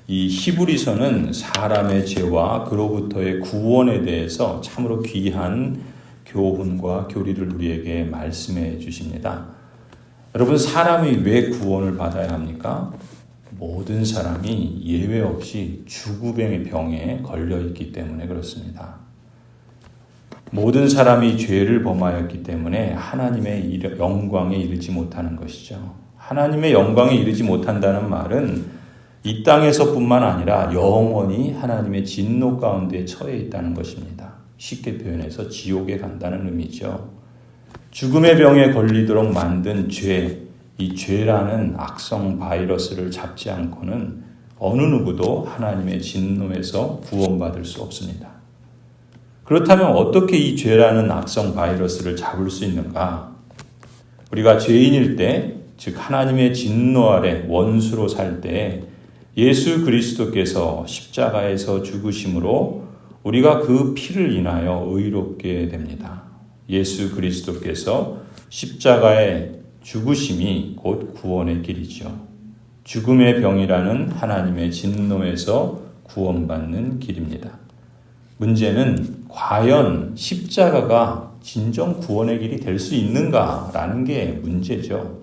이 히브리서는 사람의 죄와 그로부터의 구원에 대해서 참으로 귀한 교훈과 교리를 우리에게 말씀해 주십니다. 여러분, 사람이 왜 구원을 받아야 합니까? 모든 사람이 예외 없이 죽음의 병에 걸려 있기 때문에 그렇습니다. 모든 사람이 죄를 범하였기 때문에 하나님의 영광에 이르지 못하는 것이죠. 하나님의 영광에 이르지 못한다는 말은 이 땅에서뿐만 아니라 영원히 하나님의 진노 가운데 처해 있다는 것입니다. 쉽게 표현해서 지옥에 간다는 의미죠. 죽음의 병에 걸리도록 만든 죄, 이 죄라는 악성 바이러스를 잡지 않고는 어느 누구도 하나님의 진노에서 구원받을 수 없습니다. 그렇다면 어떻게 이 죄라는 악성 바이러스를 잡을 수 있는가? 우리가 죄인일 때, 즉 하나님의 진노 아래 원수로 살 때 예수 그리스도께서 십자가에서 죽으심으로 우리가 그 피를 인하여 의롭게 됩니다. 예수 그리스도께서 십자가의 죽으심이 곧 구원의 길이죠. 죽음의 병이라는 하나님의 진노에서 구원받는 길입니다. 문제는 과연 십자가가 진정 구원의 길이 될 수 있는가라는 게 문제죠.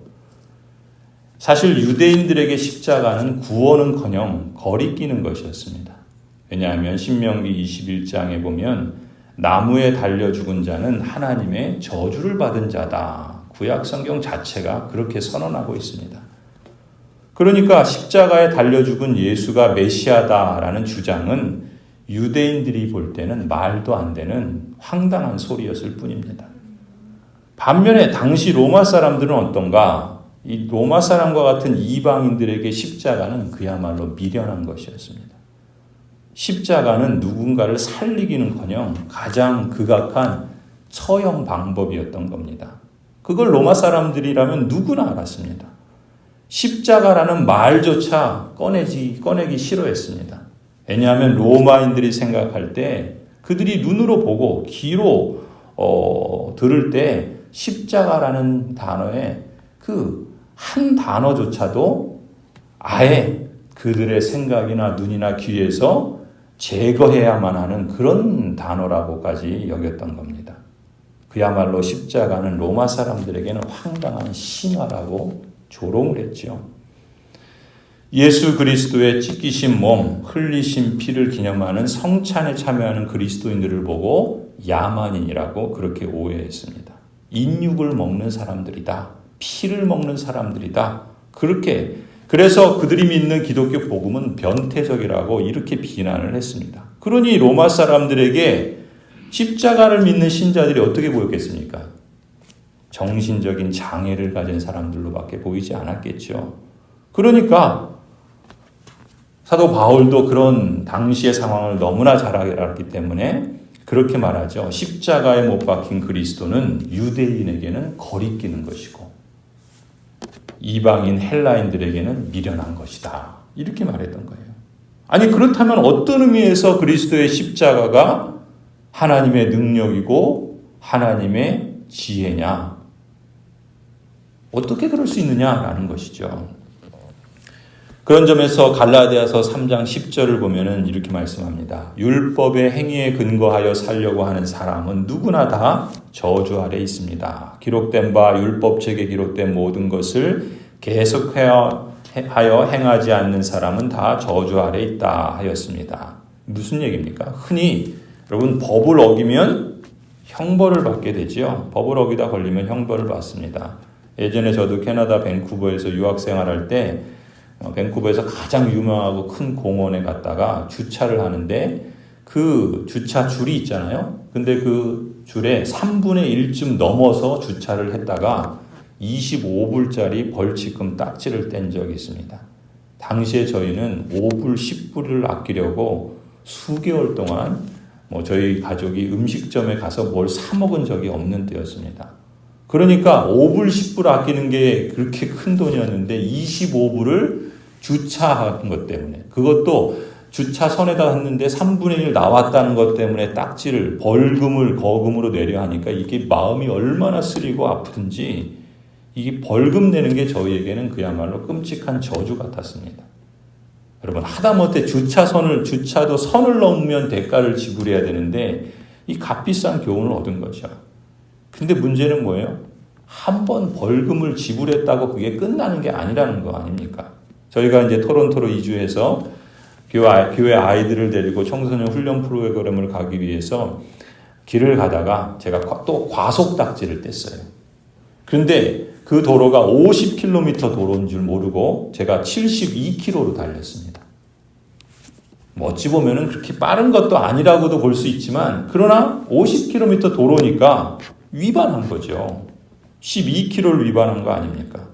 사실 유대인들에게 십자가는 구원은커녕 거리끼는 것이었습니다. 왜냐하면 신명기 21장에 보면 나무에 달려 죽은 자는 하나님의 저주를 받은 자다. 구약 성경 자체가 그렇게 선언하고 있습니다. 그러니까 십자가에 달려 죽은 예수가 메시아다라는 주장은 유대인들이 볼 때는 말도 안 되는 황당한 소리였을 뿐입니다. 반면에 당시 로마 사람들은 어떤가? 이 로마 사람과 같은 이방인들에게 십자가는 그야말로 미련한 것이었습니다. 십자가는 누군가를 살리기는커녕 가장 극악한 처형 방법이었던 겁니다. 그걸 로마 사람들이라면 누구나 알았습니다. 십자가라는 말조차 꺼내기 싫어했습니다. 왜냐하면 로마인들이 생각할 때 그들이 눈으로 보고 귀로 들을 때 십자가라는 단어에 그 한 단어조차도 아예 그들의 생각이나 눈이나 귀에서 제거해야만 하는 그런 단어라고까지 여겼던 겁니다. 그야말로 십자가는 로마 사람들에게는 황당한 신화라고 조롱을 했죠. 예수 그리스도의 찢기신 몸, 흘리신 피를 기념하는 성찬에 참여하는 그리스도인들을 보고 야만인이라고 그렇게 오해했습니다. 인육을 먹는 사람들이다. 피를 먹는 사람들이다. 그래서 그들이 믿는 기독교 복음은 변태적이라고 이렇게 비난을 했습니다. 그러니 로마 사람들에게 십자가를 믿는 신자들이 어떻게 보였겠습니까? 정신적인 장애를 가진 사람들로밖에 보이지 않았겠죠. 그러니까 사도 바울도 그런 당시의 상황을 너무나 잘 알았기 때문에 그렇게 말하죠. 십자가에 못 박힌 그리스도는 유대인에게는 거리끼는 것이고 이방인 헬라인들에게는 미련한 것이다. 이렇게 말했던 거예요. 아니 그렇다면 어떤 의미에서 그리스도의 십자가가 하나님의 능력이고 하나님의 지혜냐? 어떻게 그럴 수 있느냐라는 것이죠. 그런 점에서 갈라디아서 3장 10절을 보면은 이렇게 말씀합니다. 율법의 행위에 근거하여 살려고 하는 사람은 누구나 다 저주 아래 있습니다. 기록된 바 율법책에 기록된 모든 것을 계속하여 행하지 않는 사람은 다 저주 아래 있다 하였습니다. 무슨 얘기입니까? 흔히 여러분 법을 어기면 형벌을 받게 되죠. 법을 어기다 걸리면 형벌을 받습니다. 예전에 저도 캐나다 밴쿠버에서 유학생활할 때 밴쿠버에서 가장 유명하고 큰 공원에 갔다가 주차를 하는데 그 주차 줄이 있잖아요. 근데 그 줄에 3분의 1쯤 넘어서 주차를 했다가 25불짜리 벌칙금 딱지를 뗀 적이 있습니다. 당시에 저희는 5불, 10불을 아끼려고 수개월 동안 저희 가족이 음식점에 가서 뭘 사 먹은 적이 없는 때였습니다. 그러니까 5불, 10불 아끼는 게 그렇게 큰 돈이었는데 25불을 주차한 것 때문에 그것도 주차선에다 했는데 3분의 1 나왔다는 것 때문에 딱지를 벌금을 거금으로 내려 하니까 이게 마음이 얼마나 쓰리고 아프든지 이게 벌금 내는 게 저희에게는 그야말로 끔찍한 저주 같았습니다. 여러분, 하다못해 주차도 선을 넘으면 대가를 지불해야 되는데 이 값비싼 교훈을 얻은 거죠. 근데 문제는 뭐예요? 한 번 벌금을 지불했다고 그게 끝나는 게 아니라는 거 아닙니까? 저희가 이제 토론토로 이주해서 교회 아이들을 데리고 청소년 훈련 프로그램을 가기 위해서 길을 가다가 제가 또 과속딱지를 뗐어요. 그런데 그 도로가 50km 도로인 줄 모르고 제가 72km로 달렸습니다. 어찌 보면은 그렇게 빠른 것도 아니라고도 볼 수 있지만, 그러나 50km 도로니까 위반한 거죠. 12km를 위반한 거 아닙니까?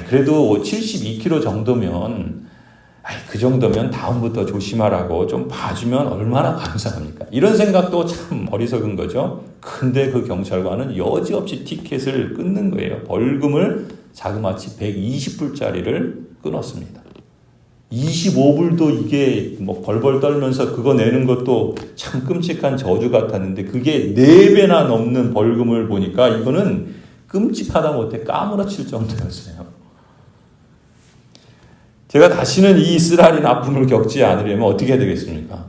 그래도 72km 정도면, 그 정도면 다음부터 조심하라고 좀 봐주면 얼마나 감사합니까? 이런 생각도 참 어리석은 거죠. 근데 그 경찰관은 여지없이 티켓을 끊는 거예요. 벌금을 자그마치 120불짜리를 끊었습니다. 25불도 이게 뭐 벌벌 떨면서 그거 내는 것도 참 끔찍한 저주 같았는데, 그게 4배나 넘는 벌금을 보니까 이거는 끔찍하다 못해 까무러칠 정도였어요. 제가 다시는 이 쓰라린 아픔을 겪지 않으려면 어떻게 해야 되겠습니까?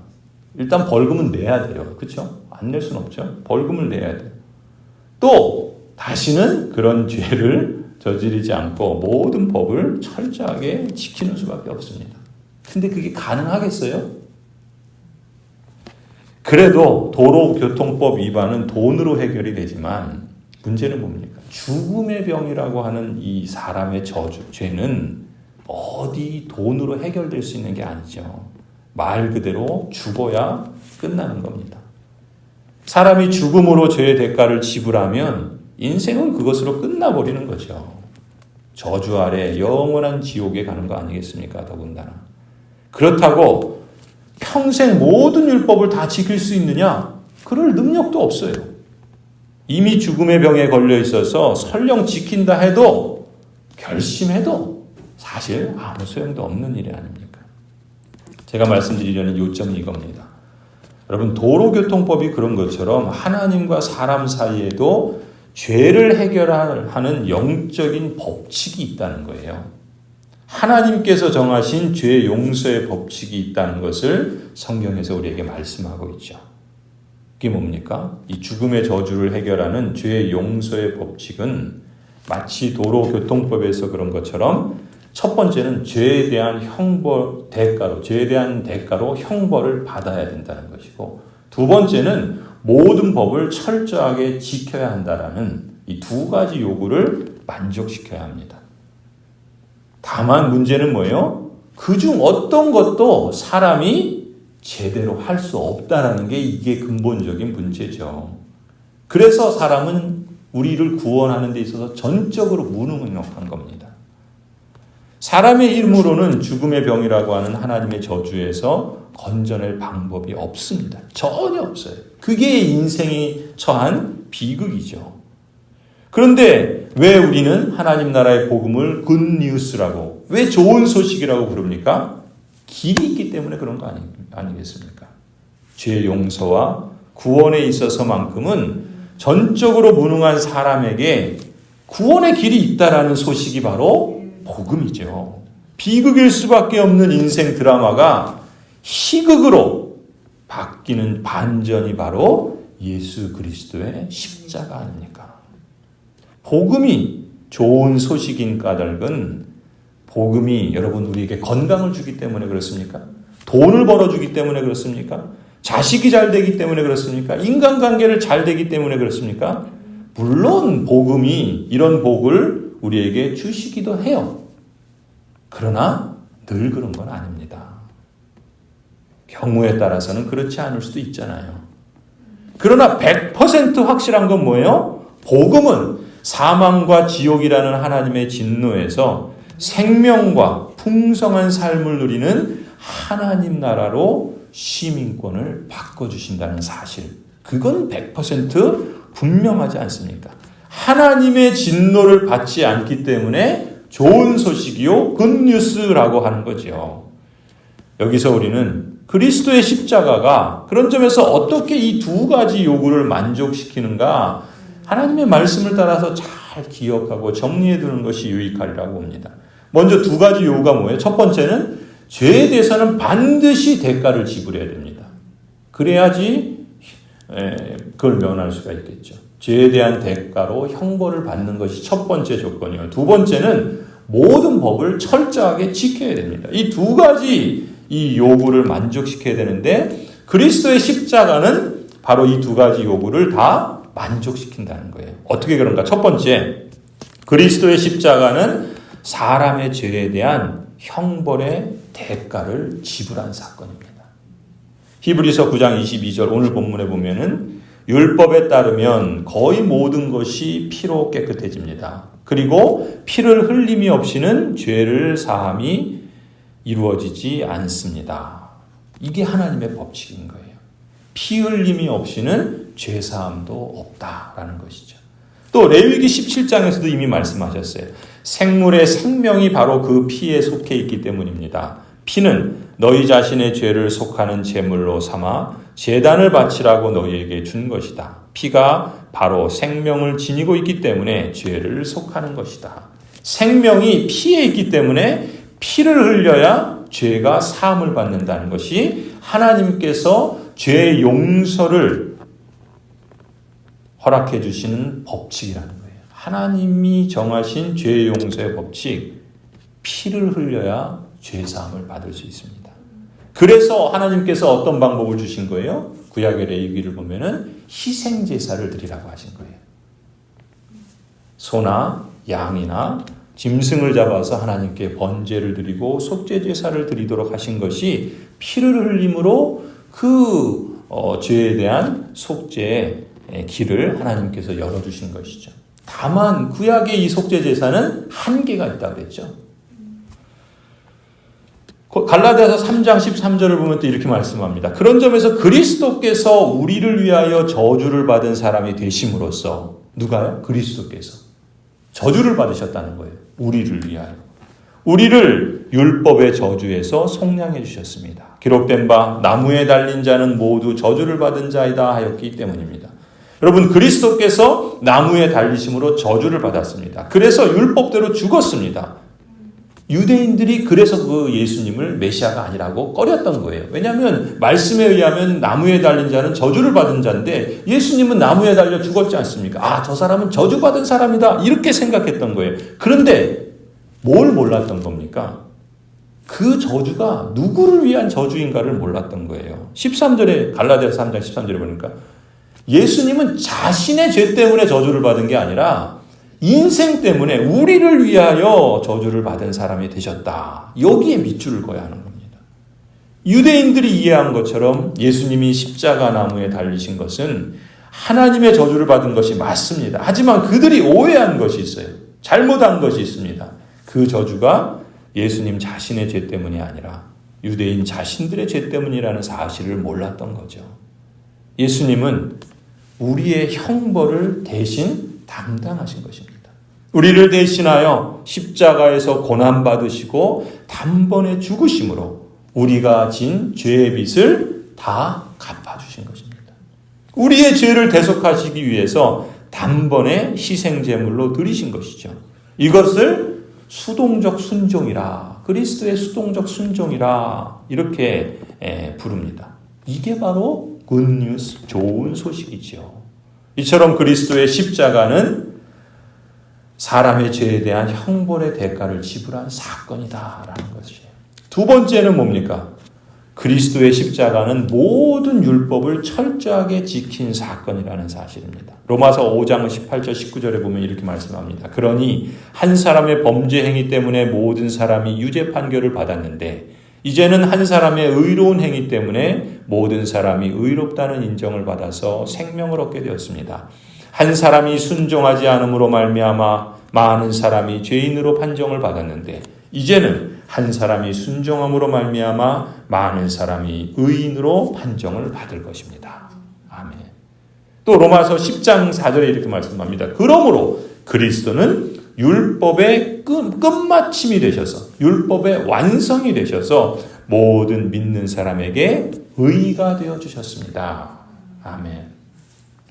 일단 벌금은 내야 돼요. 그렇죠? 안 낼 수는 없죠. 벌금을 내야 돼요. 또 다시는 그런 죄를 저지르지 않고 모든 법을 철저하게 지키는 수밖에 없습니다. 근데 그게 가능하겠어요? 그래도 도로교통법 위반은 돈으로 해결이 되지만 문제는 뭡니까? 죽음의 병이라고 하는 이 사람의 죄는 어디 돈으로 해결될 수 있는 게 아니죠. 말 그대로 죽어야 끝나는 겁니다. 사람이 죽음으로 죄의 대가를 지불하면 인생은 그것으로 끝나버리는 거죠. 저주 아래 영원한 지옥에 가는 거 아니겠습니까? 더군다나. 그렇다고 평생 모든 율법을 다 지킬 수 있느냐? 그럴 능력도 없어요. 이미 죽음의 병에 걸려 있어서 설령 지킨다 해도, 결심해도 사실 아무 소용도 없는 일이 아닙니까? 제가 말씀드리려는 요점이 이겁니다. 여러분, 도로교통법이 그런 것처럼 하나님과 사람 사이에도 죄를 해결하는 영적인 법칙이 있다는 거예요. 하나님께서 정하신 죄 용서의 법칙이 있다는 것을 성경에서 우리에게 말씀하고 있죠. 그게 뭡니까? 이 죽음의 저주를 해결하는 죄 용서의 법칙은 마치 도로교통법에서 그런 것처럼 첫 번째는 죄에 대한 대가로 형벌을 받아야 된다는 것이고, 두 번째는 모든 법을 철저하게 지켜야 한다라는 이 두 가지 요구를 만족시켜야 합니다. 다만 문제는 뭐예요? 그중 어떤 것도 사람이 제대로 할 수 없다라는 게 이게 근본적인 문제죠. 그래서 사람은 우리를 구원하는 데 있어서 전적으로 무능력한 겁니다. 사람의 힘으로는 죽음의 병이라고 하는 하나님의 저주에서 건져낼 방법이 없습니다. 전혀 없어요. 그게 인생이 처한 비극이죠. 그런데 왜 우리는 하나님 나라의 복음을 굿뉴스라고, 왜 좋은 소식이라고 부릅니까? 길이 있기 때문에 그런 거 아니겠습니까? 죄 용서와 구원에 있어서만큼은 전적으로 무능한 사람에게 구원의 길이 있다라는 소식이 바로 복음이죠. 비극일 수밖에 없는 인생 드라마가 희극으로 바뀌는 반전이 바로 예수 그리스도의 십자가 아닙니까? 복음이 좋은 소식인 까닭은, 복음이 여러분 우리에게 건강을 주기 때문에 그렇습니까? 돈을 벌어주기 때문에 그렇습니까? 자식이 잘 되기 때문에 그렇습니까? 인간관계를 잘 되기 때문에 그렇습니까? 물론 복음이 이런 복을 우리에게 주시기도 해요. 그러나 늘 그런 건 아닙니다. 경우에 따라서는 그렇지 않을 수도 있잖아요. 그러나 100% 확실한 건 뭐예요? 복음은 사망과 지옥이라는 하나님의 진노에서 생명과 풍성한 삶을 누리는 하나님 나라로 시민권을 바꿔주신다는 사실. 그건 100% 분명하지 않습니까? 하나님의 진노를 받지 않기 때문에 좋은 소식이요, 굿뉴스라고 하는 거죠. 여기서 우리는 그리스도의 십자가가 그런 점에서 어떻게 이 두 가지 요구를 만족시키는가, 하나님의 말씀을 따라서 잘 기억하고 정리해 두는 것이 유익하리라고 봅니다. 먼저 두 가지 요구가 뭐예요? 첫 번째는 죄에 대해서는 반드시 대가를 지불해야 됩니다. 그래야지 그걸 면할 수가 있겠죠. 죄에 대한 대가로 형벌을 받는 것이 첫 번째 조건이요. 두 번째는 모든 법을 철저하게 지켜야 됩니다. 이 두 가지 이 요구를 만족시켜야 되는데 그리스도의 십자가는 바로 이 두 가지 요구를 다 만족시킨다는 거예요. 어떻게 그런가? 첫 번째, 그리스도의 십자가는 사람의 죄에 대한 형벌의 대가를 지불한 사건입니다. 히브리서 9장 22절 오늘 본문에 보면은 율법에 따르면 거의 모든 것이 피로 깨끗해집니다. 그리고 피를 흘림이 없이는 죄를 사함이 이루어지지 않습니다. 이게 하나님의 법칙인 거예요. 피 흘림이 없이는 죄 사함도 없다라는 것이죠. 또 레위기 17장에서도 이미 말씀하셨어요. 생물의 생명이 바로 그 피에 속해 있기 때문입니다. 피는 너희 자신의 죄를 속하는 제물로 삼아 제단을 바치라고 너희에게 준 것이다. 피가 바로 생명을 지니고 있기 때문에 죄를 속하는 것이다. 생명이 피에 있기 때문에 피를 흘려야 죄가 사함을 받는다는 것이 하나님께서 죄 용서를 허락해 주시는 법칙이라는 거예요. 하나님이 정하신 죄 용서의 법칙, 피를 흘려야 죄 사함을 받을 수 있습니다. 그래서 하나님께서 어떤 방법을 주신 거예요? 구약의 레위기를 보면은 희생 제사를 드리라고 하신 거예요. 소나 양이나 짐승을 잡아서 하나님께 번제를 드리고 속죄 제사를 드리도록 하신 것이 피를 흘림으로 그 죄에 대한 속죄의 길을 하나님께서 열어주신 것이죠. 다만 구약의 이 속죄 제사는 한계가 있다고 그랬죠. 갈라디아서 3장 13절을 보면 또 이렇게 말씀합니다. 그런 점에서 그리스도께서 우리를 위하여 저주를 받은 사람이 되심으로써 누가요? 그리스도께서 저주를 받으셨다는 거예요. 우리를 위하여. 우리를 율법의 저주에서 속량해 주셨습니다. 기록된 바 나무에 달린 자는 모두 저주를 받은 자이다 하였기 때문입니다. 여러분 그리스도께서 나무에 달리심으로 저주를 받았습니다. 그래서 율법대로 죽었습니다. 유대인들이 그래서 그 예수님을 메시아가 아니라고 꺼렸던 거예요. 왜냐하면 말씀에 의하면 나무에 달린 자는 저주를 받은 자인데 예수님은 나무에 달려 죽었지 않습니까? 아, 저 사람은 저주받은 사람이다 이렇게 생각했던 거예요. 그런데 뭘 몰랐던 겁니까? 그 저주가 누구를 위한 저주인가를 몰랐던 거예요. 13절에 갈라디아서 3장 13절에 보니까 예수님은 자신의 죄 때문에 저주를 받은 게 아니라 인생 때문에 우리를 위하여 저주를 받은 사람이 되셨다. 여기에 밑줄을 그어야 하는 겁니다. 유대인들이 이해한 것처럼 예수님이 십자가 나무에 달리신 것은 하나님의 저주를 받은 것이 맞습니다. 하지만 그들이 오해한 것이 있어요. 잘못한 것이 있습니다. 그 저주가 예수님 자신의 죄 때문이 아니라 유대인 자신들의 죄 때문이라는 사실을 몰랐던 거죠. 예수님은 우리의 형벌을 대신 담당하신 것입니다. 우리를 대신하여 십자가에서 고난받으시고 단번에 죽으심으로 우리가 진 죄의 빚을 다 갚아주신 것입니다. 우리의 죄를 대속하시기 위해서 단번에 희생제물로 드리신 것이죠. 이것을 수동적 순종이라, 그리스도의 수동적 순종이라 이렇게 부릅니다. 이게 바로 굿뉴스, 좋은 소식이죠. 이처럼 그리스도의 십자가는 사람의 죄에 대한 형벌의 대가를 지불한 사건이다라는 것이에요. 두 번째는 뭡니까? 그리스도의 십자가는 모든 율법을 철저하게 지킨 사건이라는 사실입니다. 로마서 5장 18절 19절에 보면 이렇게 말씀합니다. 그러니 한 사람의 범죄 행위 때문에 모든 사람이 유죄 판결을 받았는데 이제는 한 사람의 의로운 행위 때문에 모든 사람이 의롭다는 인정을 받아서 생명을 얻게 되었습니다. 한 사람이 순종하지 않음으로 말미암아 많은 사람이 죄인으로 판정을 받았는데 이제는 한 사람이 순종함으로 말미암아 많은 사람이 의인으로 판정을 받을 것입니다. 아멘. 또 로마서 10장 4절에 이렇게 말씀합니다. 그러므로 그리스도는 율법의 끝마침이 되셔서 율법의 완성이 되셔서 모든 믿는 사람에게 의가 되어주셨습니다. 아멘.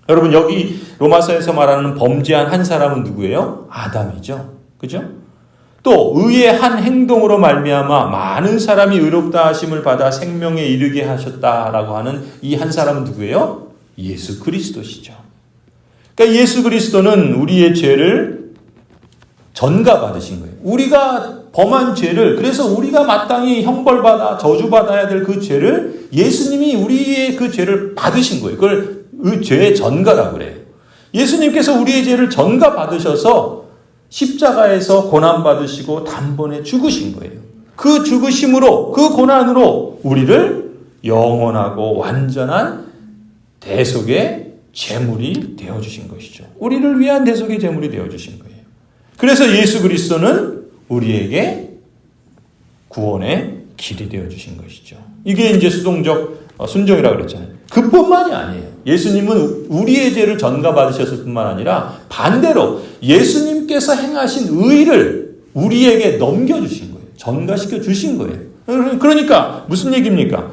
여러분 여기 로마서에서 말하는 범죄한 한 사람은 누구예요? 아담이죠. 그죠? 또 의의 한 행동으로 말미암아 많은 사람이 의롭다 하심을 받아 생명에 이르게 하셨다라고 하는 이 한 사람은 누구예요? 예수 그리스도시죠. 그러니까 예수 그리스도는 우리의 죄를 전가받으신 거예요. 우리가 범한 죄를, 그래서 우리가 마땅히 형벌받아 저주받아야 될 그 죄를 예수님이 우리의 그 죄를 받으신 거예요. 그걸 죄의 전가라고 그래요. 예수님께서 우리의 죄를 전가받으셔서 십자가에서 고난받으시고 단번에 죽으신 거예요. 그 죽으심으로, 그 고난으로 우리를 영원하고 완전한 대속의 제물이 되어주신 것이죠. 우리를 위한 대속의 제물이 되어주신 거예요. 그래서 예수 그리스도는 우리에게 구원의 길이 되어주신 것이죠. 이게 이제 수동적 순종이라고 그랬잖아요. 그뿐만이 아니에요. 예수님은 우리의 죄를 전가받으셨을 뿐만 아니라 반대로 예수님께서 행하신 의를 우리에게 넘겨주신 거예요. 전가시켜 주신 거예요. 그러니까 무슨 얘기입니까?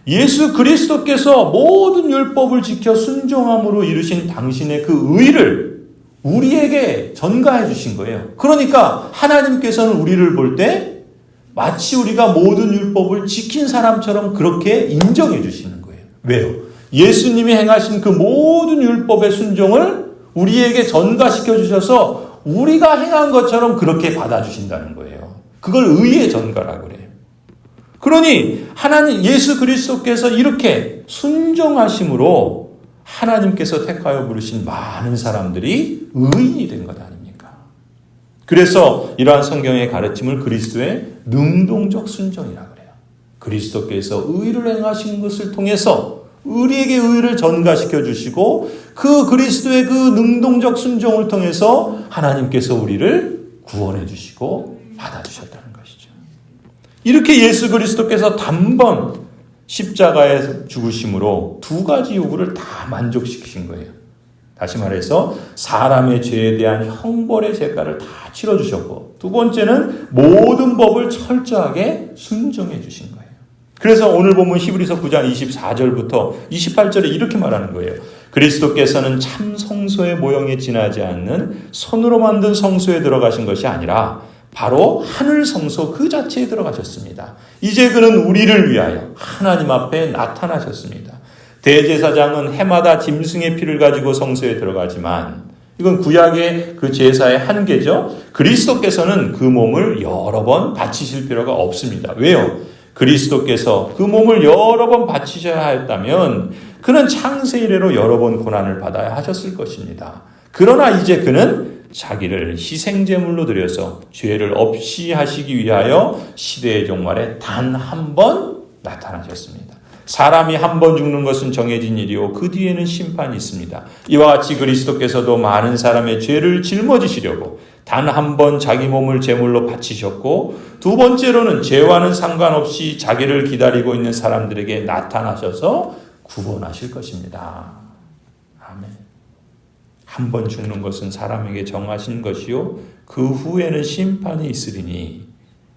예수 그리스도께서 모든 율법을 지켜 순종함으로 이루신 당신의 그 의를 우리에게 전가해 주신 거예요. 그러니까 하나님께서는 우리를 볼 때 마치 우리가 모든 율법을 지킨 사람처럼 그렇게 인정해 주시는 거예요. 왜요? 예수님이 행하신 그 모든 율법의 순종을 우리에게 전가시켜 주셔서 우리가 행한 것처럼 그렇게 받아주신다는 거예요. 그걸 의의 전가라고 그래요. 그러니 하나님 예수 그리스도께서 이렇게 순종하심으로 하나님께서 택하여 부르신 많은 사람들이 의인이 된 것 아닙니까? 그래서 이러한 성경의 가르침을 그리스도의 능동적 순종이라고 그래요. 그리스도께서 의를 행하신 것을 통해서 우리에게 의를 전가시켜 주시고 그 그리스도의 그 능동적 순종을 통해서 하나님께서 우리를 구원해 주시고 받아주셨다는 것이죠. 이렇게 예수 그리스도께서 단번 십자가에 죽으심으로 두 가지 요구를 다 만족시키신 거예요. 다시 말해서 사람의 죄에 대한 형벌의 대가를 다 치러주셨고, 두 번째는 모든 법을 철저하게 순종해 주신 거예요. 그래서 오늘 보면 히브리서 9장 24절부터 28절에 이렇게 말하는 거예요. 그리스도께서는 참 성소의 모형에 지나지 않는 손으로 만든 성소에 들어가신 것이 아니라 바로 하늘 성소 그 자체에 들어가셨습니다. 이제 그는 우리를 위하여 하나님 앞에 나타나셨습니다. 대제사장은 해마다 짐승의 피를 가지고 성소에 들어가지만 이건 구약의 그 제사의 한계죠. 그리스도께서는 그 몸을 여러 번 바치실 필요가 없습니다. 왜요? 그리스도께서 그 몸을 여러 번 바치셔야 했다면 그는 창세 이래로 여러 번 고난을 받아야 하셨을 것입니다. 그러나 이제 그는 자기를 희생제물로 드려서 죄를 없이 하시기 위하여 시대의 종말에 단 한 번 나타나셨습니다. 사람이 한 번 죽는 것은 정해진 일이요 그 뒤에는 심판이 있습니다. 이와 같이 그리스도께서도 많은 사람의 죄를 짊어지시려고 단 한 번 자기 몸을 제물로 바치셨고 두 번째로는 죄와는 상관없이 자기를 기다리고 있는 사람들에게 나타나셔서 구원하실 것입니다. 아멘. 한 번 죽는 것은 사람에게 정하신 것이요 그 후에는 심판이 있으리니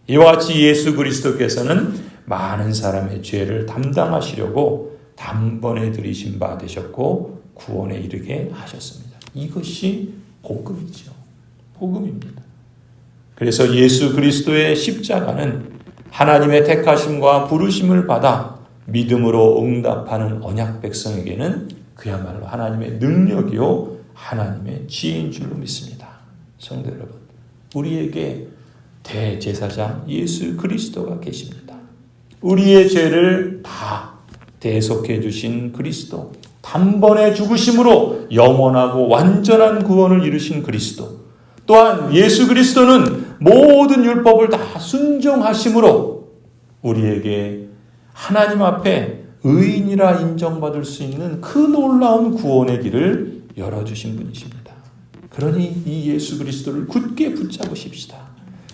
이와 같이 예수 그리스도께서는 많은 사람의 죄를 담당하시려고 단번에 들이신 바 되셨고 구원에 이르게 하셨습니다. 이것이 복음이죠. 복음입니다. 그래서 예수 그리스도의 십자가는 하나님의 택하심과 부르심을 받아 믿음으로 응답하는 언약 백성에게는 그야말로 하나님의 능력이요 하나님의 지혜인 줄로 믿습니다. 성도 여러분, 우리에게 대제사장 예수 그리스도가 계십니다. 우리의 죄를 다 대속해 주신 그리스도, 단번에 죽으심으로 영원하고 완전한 구원을 이루신 그리스도, 또한 예수 그리스도는 모든 율법을 다 순종하심으로 우리에게 하나님 앞에 의인이라 인정받을 수 있는 그 놀라운 구원의 길을 열어주신 분이십니다. 그러니 이 예수 그리스도를 굳게 붙잡으십시다.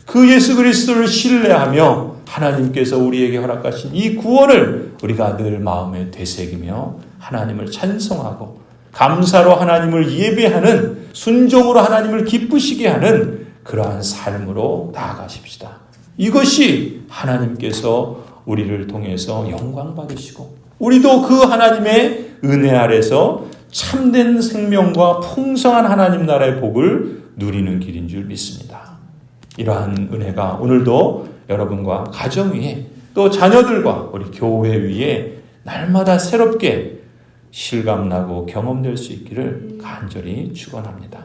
그 예수 그리스도를 신뢰하며 하나님께서 우리에게 허락하신 이 구원을 우리가 늘 마음에 되새기며 하나님을 찬송하고 감사로 하나님을 예배하는, 순종으로 하나님을 기쁘시게 하는 그러한 삶으로 나아가십시다. 이것이 하나님께서 우리를 통해서 영광 받으시고 우리도 그 하나님의 은혜 아래서 참된 생명과 풍성한 하나님 나라의 복을 누리는 길인 줄 믿습니다. 이러한 은혜가 오늘도 여러분과 가정 위에 또 자녀들과 우리 교회 위에 날마다 새롭게 실감나고 경험될 수 있기를 간절히 축원합니다.